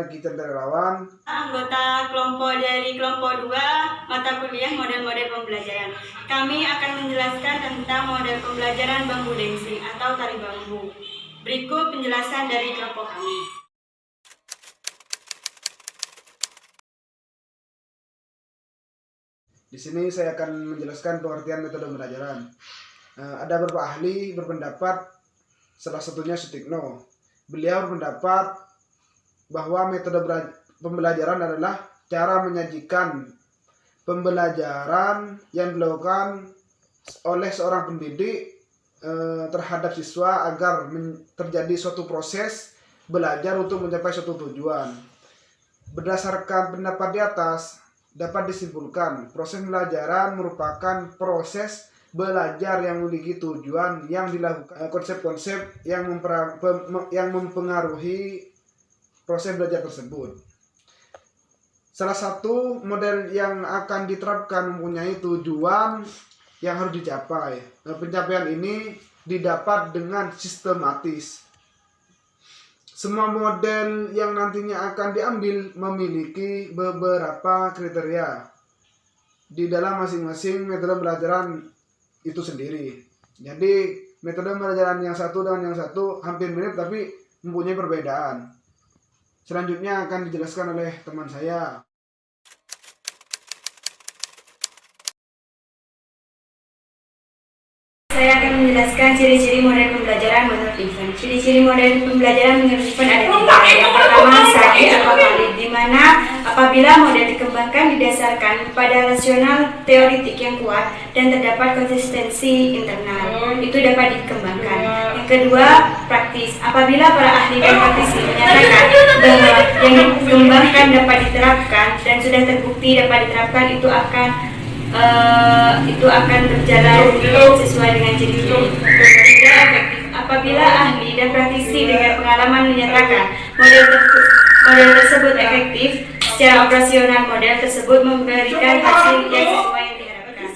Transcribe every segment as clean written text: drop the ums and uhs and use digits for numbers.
Riki Chandrawirawan, anggota kelompok dari kelompok 2 mata kuliah model-model pembelajaran. Kami akan menjelaskan tentang model pembelajaran bambu dancing atau tari bambu. Berikut penjelasan dari kelompok kami. Di sini saya akan menjelaskan pengertian metode pembelajaran. Ada beberapa ahli berpendapat, salah satunya Sutikno. Beliau berpendapat bahwa metode pembelajaran adalah cara menyajikan pembelajaran yang dilakukan oleh seorang pendidik terhadap siswa agar terjadi suatu proses belajar untuk mencapai suatu tujuan. Berdasarkan pendapat di atas, dapat disimpulkan proses pembelajaran merupakan proses belajar yang memiliki tujuan yang dilakukan, konsep-konsep yang mempengaruhi proses belajar tersebut. Salah satu model yang akan diterapkan mempunyai tujuan yang harus dicapai. Pencapaian ini didapat dengan sistematis. Semua model yang nantinya akan diambil memiliki beberapa kriteria di dalam masing-masing metode pembelajaran itu sendiri. Jadi metode pembelajaran yang satu dengan yang satu hampir mirip tapi mempunyai perbedaan. Selanjutnya akan dijelaskan oleh teman saya. Saya akan menjelaskan ciri-ciri model pembelajaran menurut Ivan. Ciri-ciri model pembelajaran menurut Ivan ada 3. Yang pertama, sahih atau valid, di mana apabila model dikembangkan didasarkan pada rasional teoritik yang kuat dan terdapat konsistensi internal, itu dapat dikembangkan. Yang kedua, praktis. Apabila para ahli dan praktisi menyatakan bahwa yang dikembangkan dapat diterapkan dan sudah terbukti dapat diterapkan, itu akan berjalan sesuai dengan ciri-ciri. Ketiga, efektif. Apabila ahli dan praktisi dengan pengalaman menyatakan model tersebut efektif, secara operasional model tersebut memberikan hasil yang sesuai yang diharapkan.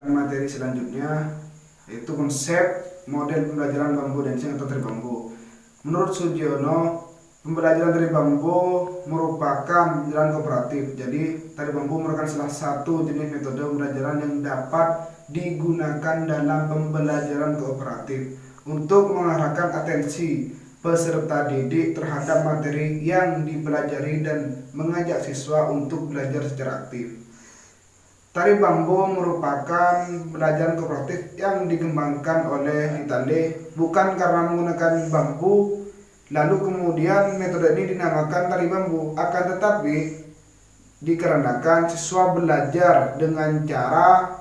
Materi selanjutnya yaitu konsep model pembelajaran bambu dancing atau tari bambu. Menurut Sugiono, pembelajaran tari bambu merupakan jalan kooperatif. Jadi tari bambu merupakan salah satu jenis metode pembelajaran yang dapat digunakan dalam pembelajaran kooperatif untuk mengarahkan atensi peserta didik terhadap materi yang dipelajari dan mengajak siswa untuk belajar secara aktif. Tari bambu merupakan pembelajaran kooperatif yang dikembangkan oleh Itale bukan karena menggunakan bambu, lalu kemudian metode ini dinamakan tari bambu, akan tetapi dikarenakan siswa belajar dengan cara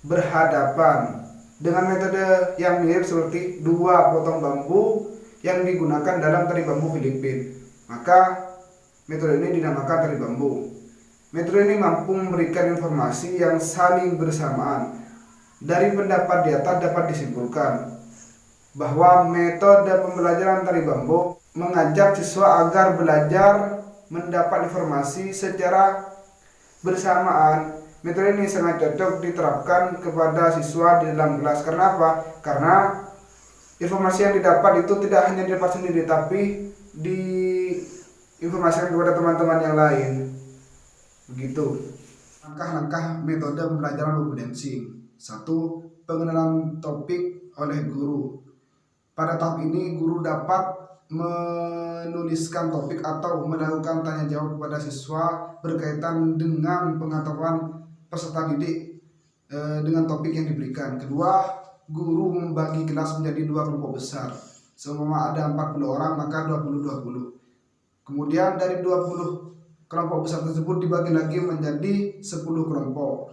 berhadapan dengan metode yang mirip seperti 2 potong bambu yang digunakan dalam tari bambu Filipina, maka metode ini dinamakan tari bambu. Metode ini mampu memberikan informasi yang saling bersamaan. Dari pendapat di atas dapat disimpulkan bahwa metode pembelajaran tari bambu mengajak siswa agar belajar mendapat informasi secara bersamaan. Metode ini sangat cocok diterapkan kepada siswa di dalam kelas. Karena apa? Karena informasi yang didapat itu tidak hanya didapat sendiri, tapi diinformasikan kepada teman-teman yang lain. Begitu. Langkah-langkah metode pembelajaran bambu dancing. 1. Pengenalan topik oleh guru. Pada tahap ini guru dapat menuliskan topik atau melakukan tanya jawab kepada siswa berkaitan dengan pengetahuan peserta didik dengan topik yang diberikan. Kedua, guru membagi kelas menjadi 2 kelompok besar. Seumpama ada 40 orang maka 20-20. Kemudian dari 20 kelompok besar tersebut dibagi lagi menjadi 10 kelompok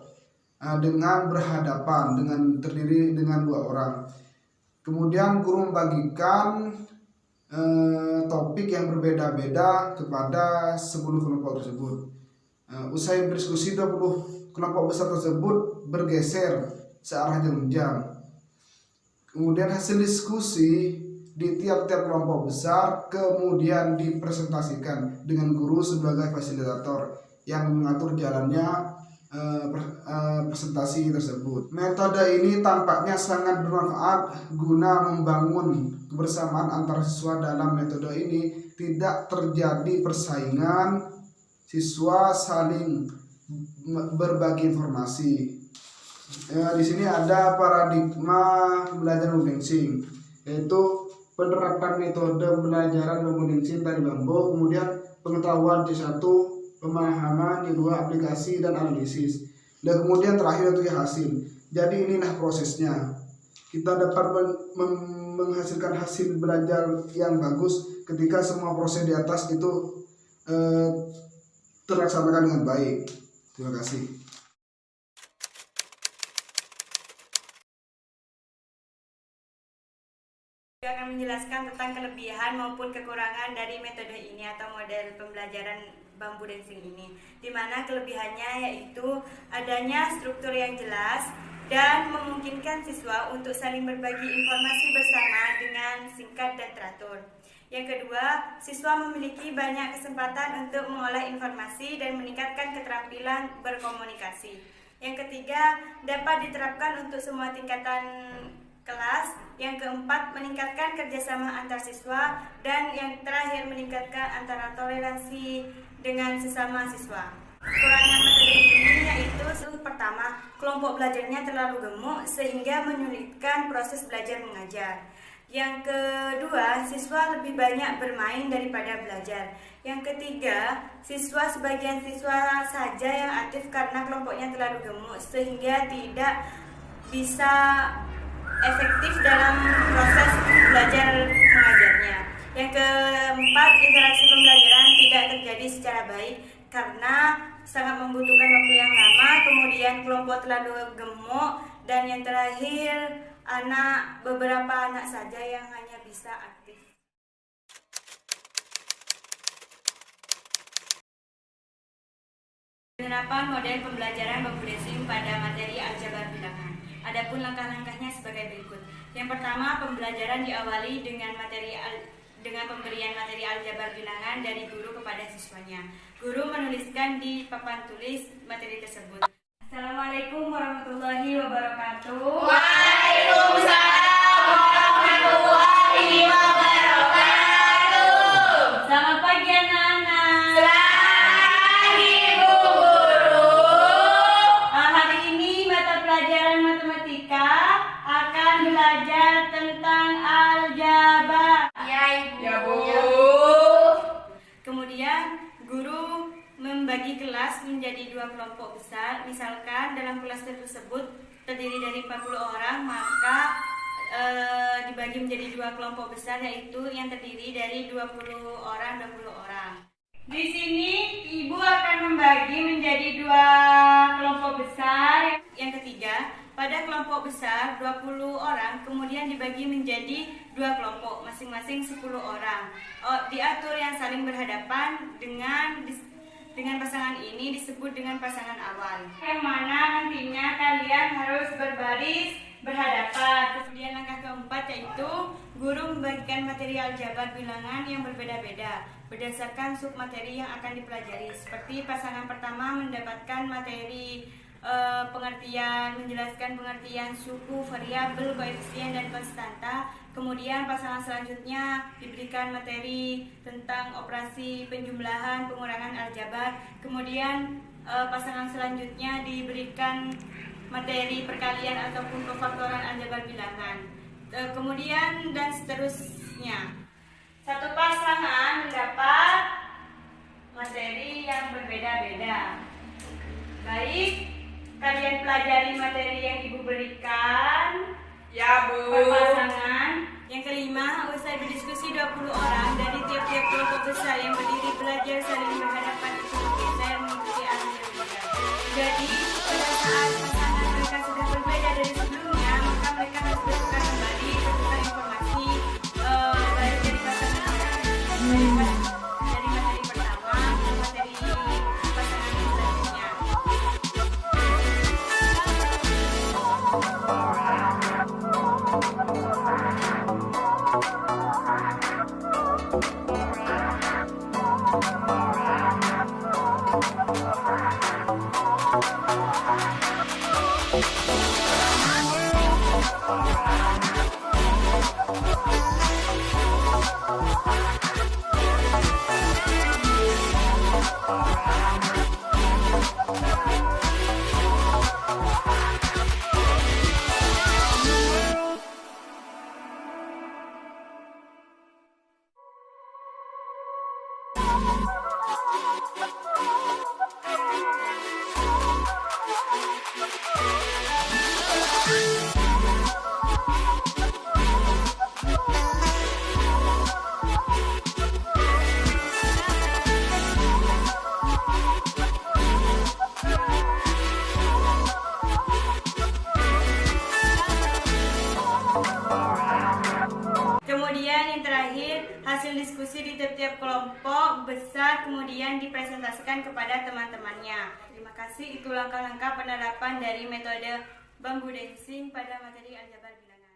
dengan berhadapan, terdiri dengan 2 orang. Kemudian guru membagikan topik yang berbeda-beda kepada 10 kelompok tersebut. Usai berdiskusi, 20 kelompok besar tersebut bergeser searah jam-jam. Kemudian hasil diskusi di tiap-tiap kelompok besar kemudian dipresentasikan dengan guru sebagai fasilitator yang mengatur jalannya presentasi tersebut. Metode ini tampaknya sangat bermanfaat guna membangun kebersamaan antar siswa. Dalam metode ini tidak terjadi persaingan, siswa saling berbagi informasi. Di sini ada paradigma belajar membensin, yaitu penerapan metode pembelajaran membensin dari bambu, kemudian pengetahuan C1, pemahaman C2, aplikasi dan analisis, dan kemudian terakhir itu hasil. Jadi inilah prosesnya. Kita dapat menghasilkan hasil belajar yang bagus ketika semua proses di atas itu terlaksanakan dengan baik. Terima kasih. Saya akan menjelaskan tentang kelebihan maupun kekurangan dari metode ini atau model pembelajaran bambu dancing ini, di mana kelebihannya yaitu adanya struktur yang jelas dan memungkinkan siswa untuk saling berbagi informasi bersama dengan singkat dan teratur. Yang kedua, siswa memiliki banyak kesempatan untuk mengolah informasi dan meningkatkan keterampilan berkomunikasi. Yang ketiga, dapat diterapkan untuk semua tingkatan kelas. Yang keempat, meningkatkan kerjasama antar siswa. Dan yang terakhir, meningkatkan antara toleransi dengan sesama siswa. Kekurangan metode ini yaitu pertama, kelompok belajarnya terlalu gemuk sehingga menyulitkan proses belajar mengajar. Yang kedua, siswa lebih banyak bermain daripada belajar. Yang ketiga, sebagian siswa saja yang aktif karena kelompoknya terlalu gemuk sehingga tidak bisa efektif dalam proses belajar mengajarnya. Yang keempat, interaksi pembelajaran tidak terjadi secara baik karena sangat membutuhkan waktu yang lama, kemudian kelompok terlalu gemuk, dan yang terakhir, beberapa anak saja yang hanya bisa aktif. Penerapan model pembelajaran bambu dancing pada materi aljabar bilangan. Adapun langkah-langkahnya sebagai berikut. Yang pertama, pembelajaran diawali dengan pemberian materi aljabar bilangan dari guru kepada siswanya. Guru menuliskan di papan tulis materi tersebut. Assalamualaikum warahmatullahi wabarakatuh. Waalaikumsalam warahmatullahi wabarakatuh. Selamat pagi anak-anak. Selamat pagi Bu Guru. Hari ini mata pelajaran matematika akan belajar tentang aljabar. Ya Ibu. Ya, Bu. Kemudian guru membagi kelas menjadi 2 kelompok besar. Misalkan dalam kelas tersebut terdiri dari 40 orang, maka dibagi menjadi 2 kelompok besar, yaitu yang terdiri dari 20 orang. Di sini Ibu akan membagi menjadi 2 kelompok besar. Yang ketiga, pada kelompok besar 20 orang kemudian dibagi menjadi 2 kelompok, masing-masing 10 orang. Diatur yang saling berhadapan dengan pasangan ini disebut dengan pasangan awal, yang mana nantinya kalian harus berbaris berhadapan. Kemudian langkah keempat yaitu guru membagikan materi aljabar bilangan yang berbeda-beda berdasarkan submateri yang akan dipelajari. Seperti pasangan pertama mendapatkan materi menjelaskan pengertian suku, variabel, koefisien, dan konstanta. Kemudian pasangan selanjutnya diberikan materi tentang operasi penjumlahan, pengurangan aljabar. Kemudian pasangan selanjutnya diberikan materi perkalian ataupun pefaktoran aljabar bilangan. Kemudian dan seterusnya. Satu pasangan mendapat materi yang berbeda-beda. Baik, kalian pelajari materi yang Ibu berikan. Ya Bu. Per pasangan. Yang kelima, usai berdiskusi 20 orang dari tiap-tiap kelompok besar yang berdiri belajar saling berhadapan itu bergeser mengikuti arah yang berbeda. Jadi, pada saat pasangan mereka sudah berbeda dari sebelumnya, maka mereka harus bertukar kembali bertukar informasi baik dari pasangan dari materi pertama ke materi pasangan selanjutnya. Kemudian yang terakhir, hasil diskusi di tiap-tiap kelompok besar kemudian dipresentasikan kepada teman-temannya. Terima kasih, itu langkah-langkah penerapan dari metode bambu dancing pada materi aljabar bilangan.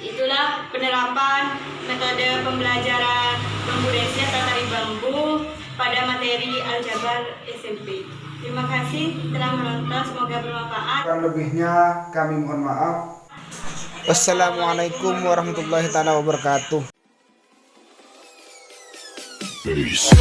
Itulah penerapan metode pembelajaran bambu dancing atau tari bambu pada materi aljabar SMP. Terima kasih telah menonton, semoga bermanfaat. Kurang lebihnya kami mohon maaf. Wassalamualaikum warahmatullahi wabarakatuh. Peace.